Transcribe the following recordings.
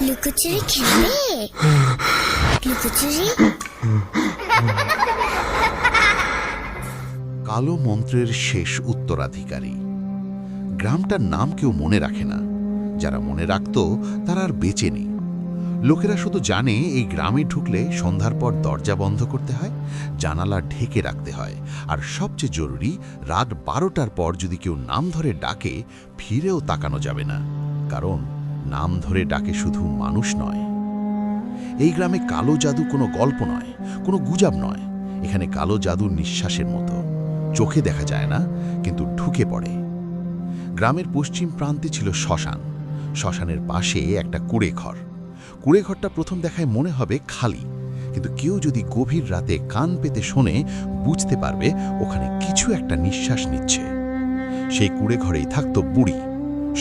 লুকোচুরি খেলবে? লুকোচুরি? কালো মন্ত্রের শেষ উত্তরাধিকারী। গ্রামটার নাম কেউ মনে রাখে না, যারা মনে রাখত তারা আর বেঁচে নেই। লোকেরা শুধু জানে এই গ্রামে ঢুকলে সন্ধ্যার পর দরজা বন্ধ করতে হয়, জানালা ঢেকে রাখতে হয়, আর সবচেয়ে জরুরি, রাত 12টার পর যদি কেউ নাম ধরে ডাকে ফিরেও তাকানো যাবে না, কারণ নাম ধরে ডাকে শুধু মানুষ নয়। এই গ্রামে কালো জাদু কোনো গল্প নয়, কোনো গুজব নয়। এখানে কালো জাদু নিঃশ্বাসের মতো, চোখে দেখা যায় না কিন্তু ঢুকে পড়ে। গ্রামের পশ্চিম প্রান্তে ছিল শ্মশান। শ্মশানের পাশে একটা কুঁড়েঘর। কুঁড়েঘরটা প্রথম দেখায় মনে হবে খালি, কিন্তু কেউ যদি গভীর রাতে কান পেতে শোনে বুঝতে পারবে ওখানে কিছু একটা নিঃশ্বাস নিচ্ছে। সেই কুঁড়েঘরেই থাকতো বুড়ি।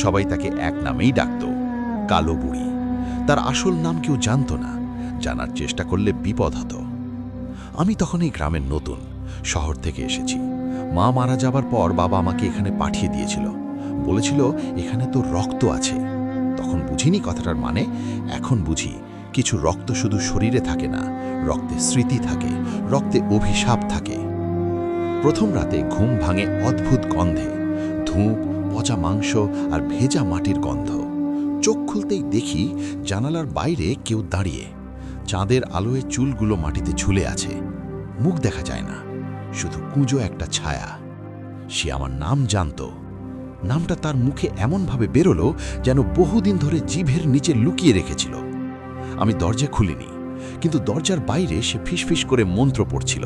সবাই তাকে এক নামেই ডাকত, কালো বুড়ি। তার আসল নাম কেউ জানত না, জানার চেষ্টা করলে বিপদ হতো। আমি তখন এই গ্রামের নতুন, শহর থেকে এসেছি। মা মারা যাবার পর বাবা আমাকে এখানে পাঠিয়ে দিয়েছিল, বলেছিল এখানে তো রক্ত আছে। তখন বুঝিনি কথাটার মানে, এখন বুঝি কিছু রক্ত শুধু শরীরে থাকে না, রক্তে স্মৃতি থাকে, রক্তে অভিশাপ থাকে। প্রথম রাতে ঘুম ভাঙে অদ্ভুত গন্ধে, ধূপ, পচা মাংস আর ভেজা মাটির গন্ধ। চোখ খুলতেই দেখি জানালার বাইরে কেউ দাঁড়িয়ে। চাঁদের আলোয় চুলগুলো মাটিতে ঝুলে আছে, মুখ দেখা যায় না, শুধু কুঁজো একটা ছায়া। সে আমার নাম জানত। নামটা তার মুখে এমনভাবে বেরোলো যেন বহুদিন ধরে জিভের নিচে লুকিয়ে রেখেছিল। আমি দরজা খুলিনি, কিন্তু দরজার বাইরে সে ফিসফিস করে মন্ত্র পড়ছিল।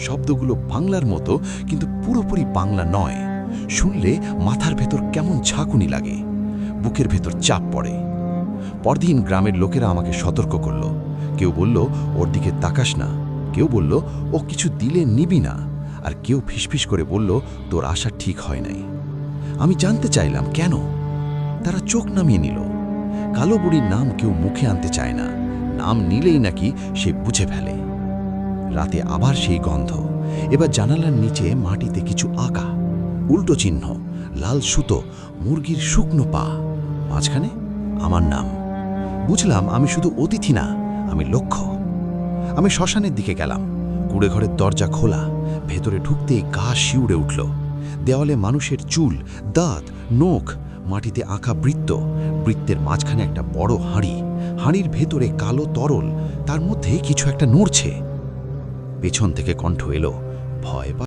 শব্দগুলো বাংলার মতো, কিন্তু পুরোপুরি বাংলা নয়। শুনলে মাথার ভেতর কেমন ঝাঁকুনি লাগে, বুকের ভেতর চাপ পড়ে। পরদিন গ্রামের লোকেরা আমাকে সতর্ক করল। কেউ বলল ওর দিকে তাকাস না, কেউ বলল ও কিছু দিলে নিবি না, আর কেউ ফিসফিস করে বলল তোর আশা ঠিক হয় নাই। আমি জানতে চাইলাম কেন। তারা চোখ নামিয়ে নিল। কালো বুড়ির নাম কেউ মুখে আনতে চায় না, নাম নিলেই নাকি সে বুঝে ফেলে। রাতে আবার সেই গন্ধ। এবার জানালার নিচে মাটিতে কিছু আঁকা, উল্টো চিহ্ন, লাল সুতো, মুরগির শুকনো পা, মাঝখানে আমার নাম। বুঝলাম আমি শুধু অতিথি না, আমি লক্ষ্য। আমি শ্মশানের দিকে গেলাম। কুঁড়েঘরের দরজা খোলা, ভেতরে ঢুকতেই গা শিউড়ে উঠল। দেওয়ালে মানুষের চুল, দাঁত, নখ, মাটিতে আঁকা বৃত্ত, বৃত্তের মাঝখানে একটা বড় হাঁড়ি, হাঁড়ির ভেতরে কালো তরল, তার মধ্যে কিছু একটা নড়ছে। পেছন থেকে কণ্ঠ এলো, ভয়